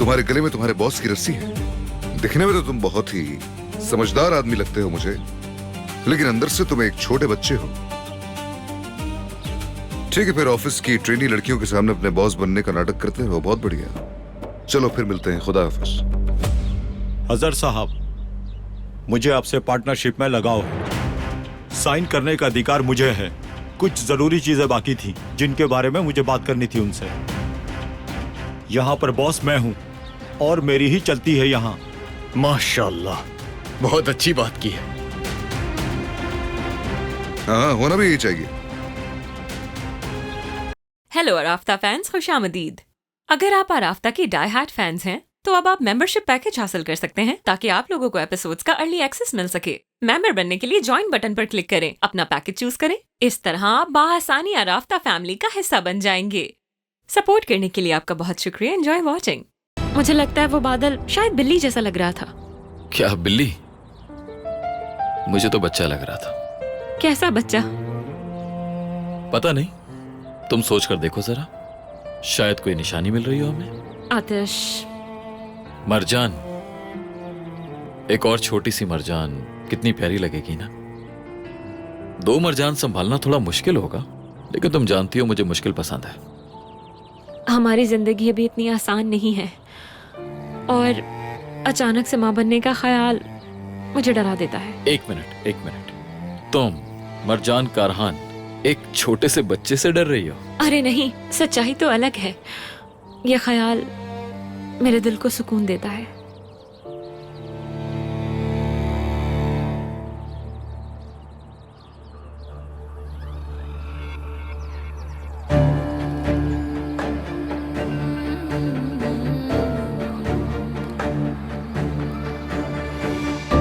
तुम्हारे गले में तुम्हारे बॉस की रस्सी है। दिखने में तो तुम बहुत ही समझदार आदमी लगते हो मुझे, लेकिन अंदर से तुम एक छोटे बच्चे हो। ठीक है, फिर ऑफिस की ट्रेनी लड़कियों के सामने अपने बॉस बनने का नाटक करते हो। बहुत बढ़िया, चलो फिर मिलते हैं। खुदा हाफिज। अजहर साहब, मुझे आपसे पार्टनरशिप में लगाओ है। साइन करने का अधिकार मुझे है। कुछ जरूरी चीजें बाकी थी जिनके बारे में मुझे बात करनी थी उनसे। यहाँ पर बॉस मैं हूँ और मेरी ही चलती है यहाँ। माशाल्लाह, बहुत अच्छी बात की है। हाँ, होना भी यही चाहिए। हेलो अराफ्ता फैंस, खुशामदीद। अगर आप अराफ्ता के डाई हार्ड फैंस हैं तो अब आप मेंबरशिप पैकेज हासिल कर सकते हैं ताकि आप लोगों को एपिसोड्स का अर्ली एक्सेस मिल सके। मेंबर बनने के लिए ज्वाइन बटन पर क्लिक करें, अपना पैकेज चूज करें। इस तरह आप बाआसानी अराफ्ता फैमिली का हिस्सा बन जाएंगे। सपोर्ट करने के लिए आपका बहुत शुक्रिया। Enjoy watching. मुझे लगता है वो बादल शायद बिल्ली जैसा लग रहा था। क्या बिल्ली? मुझे तो बच्चा लग रहा था। कैसा बच्चा? पता नहीं, तुम सोच कर देखो जरा, शायद कोई निशानी मिल रही हो हमें। आतिश। मरजान, एक और छोटी सी मरजान कितनी प्यारी लगेगी ना। 2 मरजान संभालना थोड़ा मुश्किल होगा, लेकिन तुम जानती हो मुझे मुश्किल पसंद है। हमारी जिंदगी अभी इतनी आसान नहीं है और अचानक से माँ बनने का ख्याल मुझे डरा देता है। एक मिनट, तुम मरजान कारहान एक छोटे से बच्चे से डर रही हो? अरे नहीं, सच्चाई तो अलग है। यह ख्याल मेरे दिल को सुकून देता है।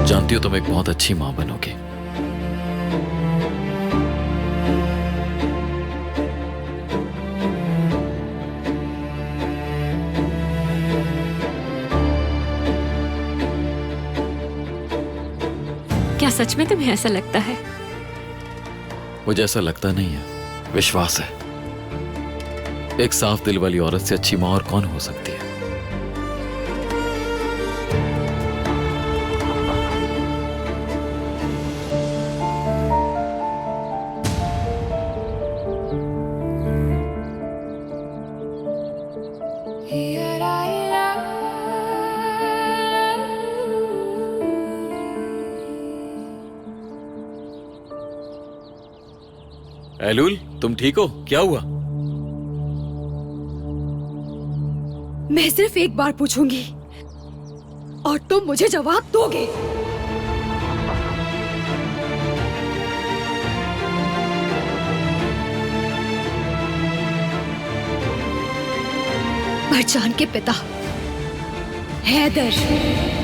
जानती हो तुम एक बहुत अच्छी मां बनोगे। क्या सच में तुम्हें ऐसा लगता है? मुझे ऐसा लगता नहीं है, विश्वास है। एक साफ दिल वाली औरत से अच्छी मां और कौन हो सकती है? एलुल, तुम ठीक हो? क्या हुआ? मैं सिर्फ एक बार पूछूंगी और तुम मुझे जवाब दोगे। मरजान के पिता हैदर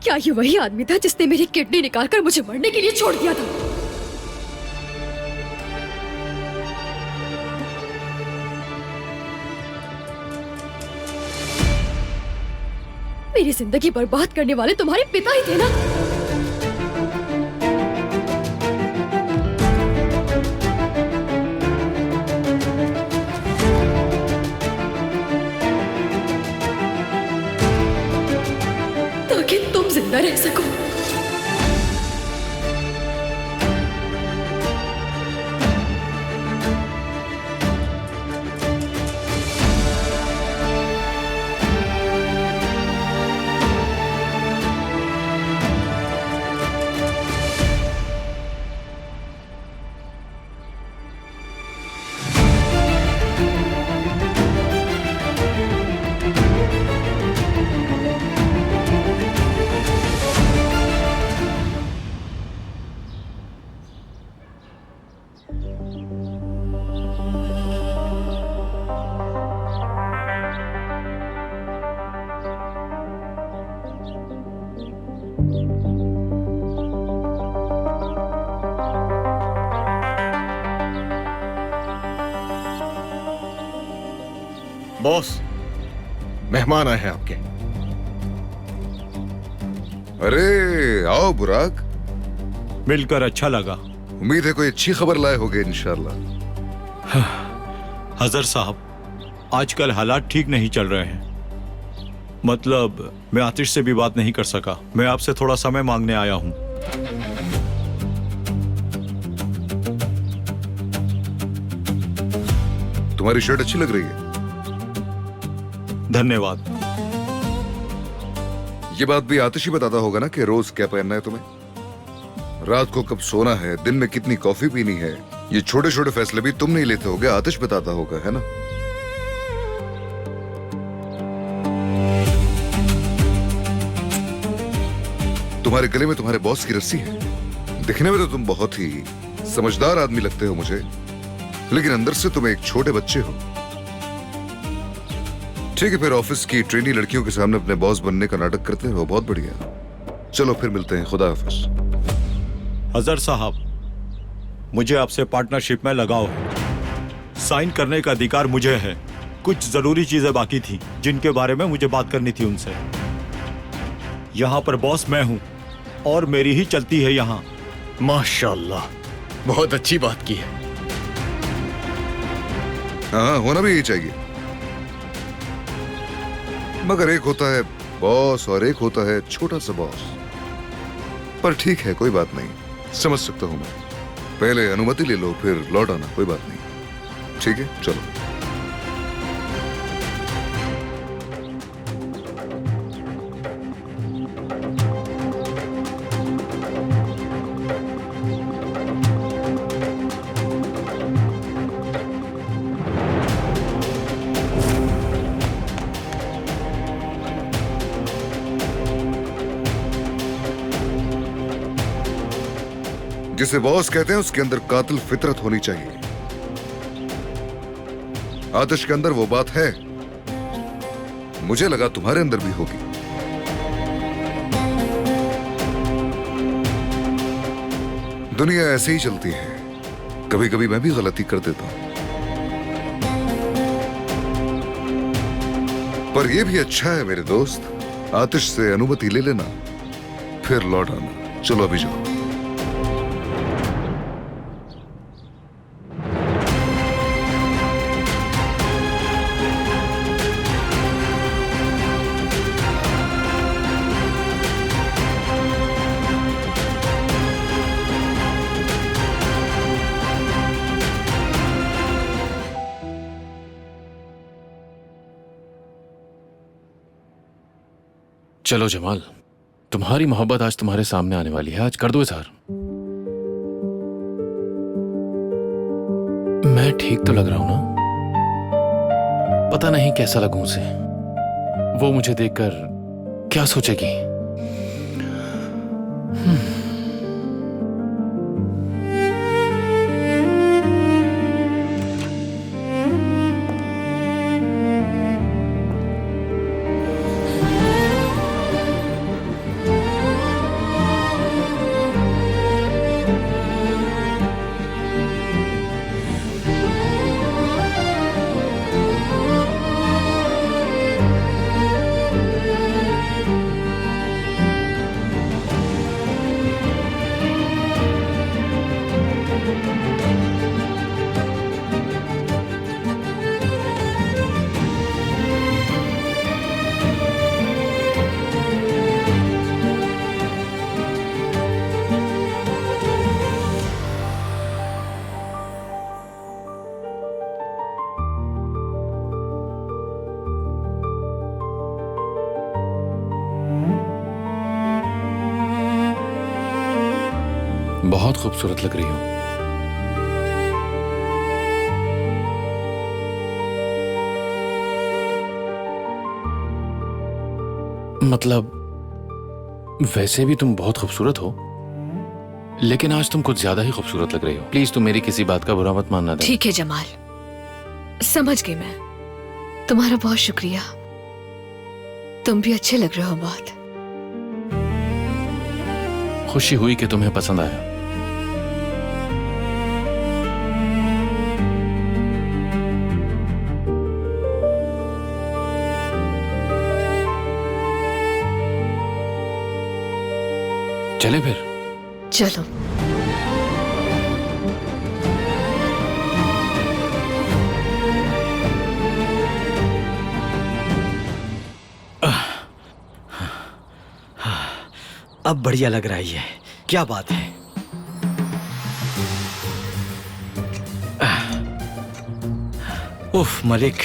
क्या ये वही आदमी था जिसने मेरी किडनी निकालकर मुझे मरने के लिए छोड़ दिया था? मेरी जिंदगी बर्बाद करने वाले तुम्हारे पिता ही थे ना? ताकि तुम जिंदा रह सको। बॉस, मेहमान आए हैं आपके। अरे आओ बुराक, मिलकर अच्छा लगा। उम्मीद है कोई अच्छी खबर लाए होगे इंशाल्लाह। हजर साहब, आजकल हालात ठीक नहीं चल रहे हैं। मतलब मैं आतिश से भी बात नहीं कर सका। मैं आपसे थोड़ा समय मांगने आया हूं। तुम्हारी शर्ट अच्छी लग रही है। धन्यवाद। ये बात भी आतिश ही बताता होगा ना कि रोज क्या पहनना है तुम्हें, रात को कब सोना है, दिन में कितनी कॉफी पीनी है। ये छोटे छोटे फैसले भी तुम नहीं लेते होगे, आतिश बताता होगा, है ना? तुम्हारे गले में तुम्हारे बॉस की रस्सी है। दिखने में तो तुम बहुत ही समझदार आदमी लगते हो मुझे, लेकिन अंदर से तुम एक छोटे बच्चे हो। ठीक है, फिर ऑफिस की ट्रेनी लड़कियों के सामने अपने बॉस बनने का नाटक करते रहो। बहुत बढ़िया, चलो फिर मिलते हैं। खुदा हाफिज। हजर साहब, मुझे आपसे पार्टनरशिप में लगाव है। साइन करने का अधिकार मुझे है। कुछ जरूरी चीजें बाकी थी जिनके बारे में मुझे बात करनी थी उनसे। यहाँ पर बॉस मैं हूँ और मेरी ही चलती है यहाँ। माशाल्लाह, बहुत अच्छी बात की है। हाँ, होना भी यही चाहिए। मगर एक होता है बॉस और एक होता है छोटा सा बॉस। पर ठीक है, कोई बात नहीं, समझ सकता हूं मैं। पहले अनुमति ले लो, फिर लौट आना, कोई बात नहीं। ठीक है, चलो। जिसे बॉस कहते हैं उसके अंदर कातिल फितरत होनी चाहिए। आतिश के अंदर वो बात है, मुझे लगा तुम्हारे अंदर भी होगी। दुनिया ऐसे ही चलती है, कभी कभी मैं भी गलती कर देता हूं, पर यह भी अच्छा है मेरे दोस्त, आतिश से अनुमति ले लेना, फिर लौट आना। चलो अभी जाओ। चलो जमाल, तुम्हारी मोहब्बत आज तुम्हारे सामने आने वाली है। आज कर दो इजहार। मैं ठीक तो लग रहा हूं ना? पता नहीं कैसा लगूं उसे। वो मुझे देखकर क्या सोचेगी? बहुत खूबसूरत लग रही हो। मतलब वैसे भी तुम बहुत खूबसूरत हो, लेकिन आज तुम कुछ ज्यादा ही खूबसूरत लग रही हो। प्लीज तुम मेरी किसी बात का बुरा मत मानना। ठीक है जमाल, समझ गई मैं। तुम्हारा बहुत शुक्रिया। तुम भी अच्छे लग रहे हो बहुत। खुशी हुई कि तुम्हें पसंद आया। चले फिर। चलो। अब बढ़िया लग रहा है ये, क्या बात है। उफ मलिक,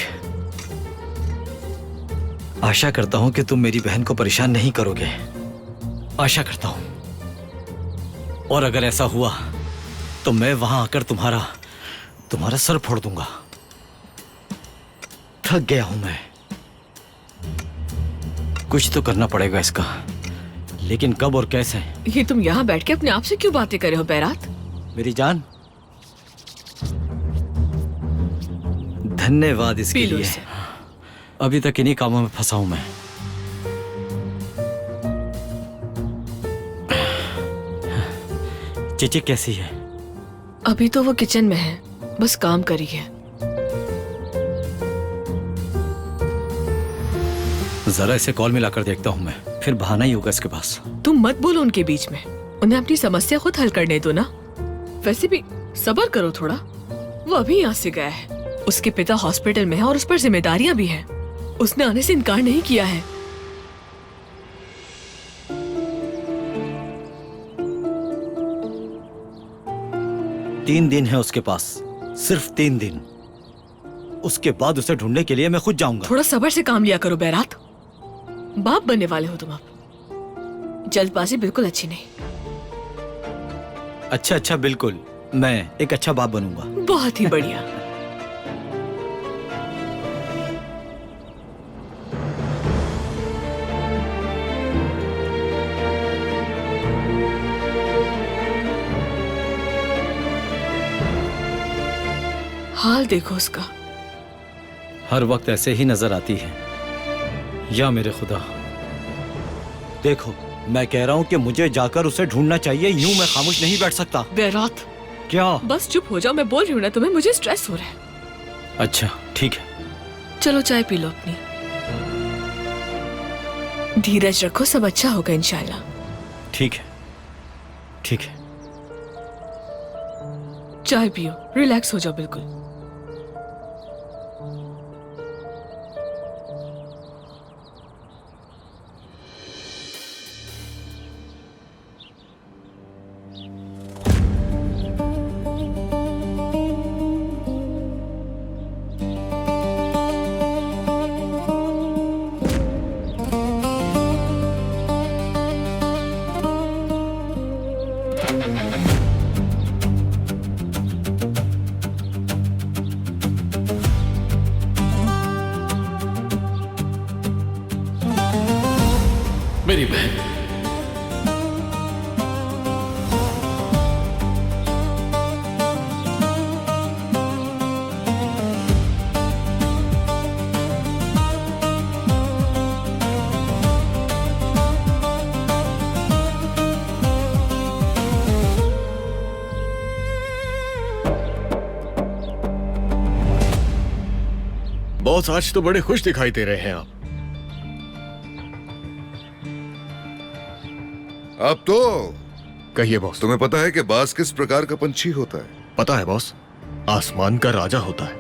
आशा करता हूं कि तुम मेरी बहन को परेशान नहीं करोगे, आशा करता हूं। और अगर ऐसा हुआ तो मैं वहां आकर तुम्हारा सर फोड़ दूंगा। थक गया हूं मैं, कुछ तो करना पड़ेगा इसका, लेकिन कब और कैसे? ये तुम यहाँ बैठ के अपने आप से क्यों बातें कर रहे हो बैरात? मेरी जान, धन्यवाद इसके पी लो लिए। इसे। अभी तक इन्हीं कामों में फंसा हूं मैं। चीची कैसी है? अभी तो वो किचन में है, बस काम करी है। जरा इसे कॉल मिलाकर देखता हूं मैं, फिर बहाना ही होगा इसके पास। तुम मत बोलो उनके बीच में, उन्हें अपनी समस्या खुद हल करने दो ना। वैसे भी सब्र करो थोड़ा, वो अभी यहाँ से गया है, उसके पिता हॉस्पिटल में है और उस पर जिम्मेदारियां भी हैं। उसने आने से इनकार नहीं किया है। तीन दिन है उसके पास, सिर्फ 3 दिन। उसके बाद उसे ढूंढने के लिए मैं खुद जाऊंगा। थोड़ा सब्र से काम लिया करो बैरात, बाप बनने वाले हो तुम अब। जल्दबाजी बिल्कुल अच्छी नहीं। अच्छा बिल्कुल, मैं एक अच्छा बाप बनूंगा। बहुत ही बढ़िया। हाल देखो उसका। हर वक्त ऐसे ही नजर आती है, या मेरे खुदा। देखो, मैं कह रहा हूँ कि मुझे जाकर उसे ढूंढना चाहिए, यूं मैं खामोश नहीं बैठ सकता। बैरात, क्या? बस चुप हो जाओ, मैं बोल रही हूँ ना तुम्हें, मुझे स्ट्रेस हो रहा है। अच्छा ठीक है। चलो चाय पी लो अपनी। धीरज रखो, सब अच्छा होगा इंशाल्लाह। ठीक है ठीक है। चाय पियो, रिलैक्स हो जाओ बिल्कुल। मेरी बहन, बॉस आज तो बड़े खुश दिखाई दे रहे हैं आप। अब तो कहिए बॉस। तुम्हें पता है कि बाज किस प्रकार का पंछी होता है? पता है बॉस, आसमान का राजा होता है।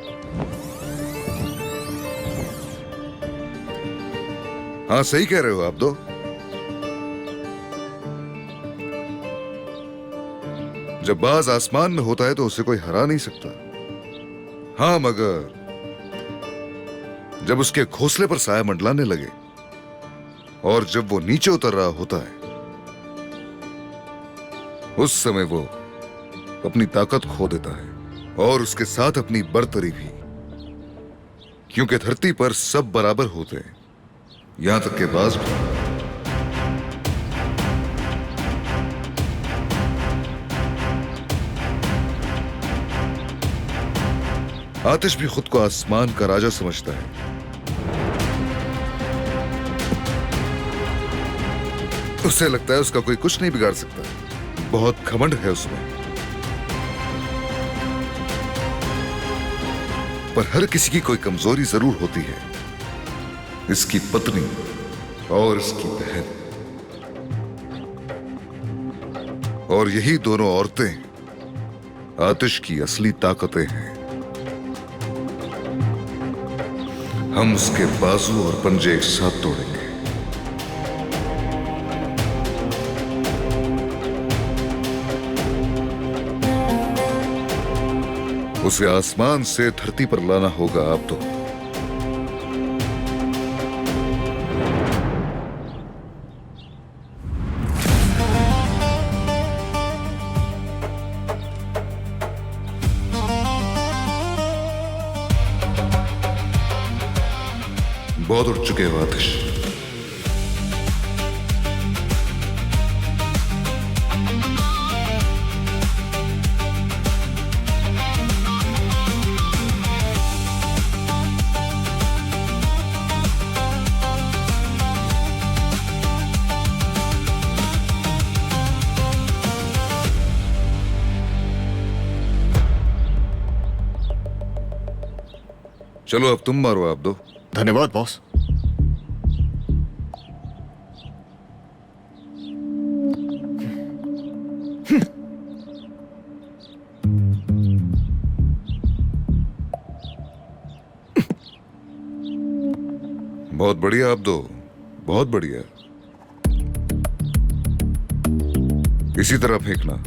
हाँ सही कह रहे हो आप तो। जब बाज आसमान में होता है तो उसे कोई हरा नहीं सकता। हाँ मगर जब उसके घोंसले पर साया मंडलाने लगे और जब वो नीचे उतर रहा होता है, उस समय वो अपनी ताकत खो देता है और उसके साथ अपनी बर्तरी भी, क्योंकि धरती पर सब बराबर होते हैं, यहां तक के बाज भी। आतिश भी खुद को आसमान का राजा समझता है। उसे लगता है उसका कोई कुछ नहीं बिगाड़ सकता, बहुत घमंड है उसमें। पर हर किसी की कोई कमजोरी जरूर होती है, इसकी पत्नी और इसकी बहन। और यही दोनों औरतें आतिश की असली ताकतें हैं। हम उसके बाजू और पंजे एक साथ तोड़ेंगे। उसे आसमान से धरती पर लाना होगा आप तो। बहुत उठ चुके हो आतिश। चलो अब तुम मारो आप दो। धन्यवाद बॉस। बहुत बढ़िया आप दो, बहुत बढ़िया। इसी तरह फेंकना।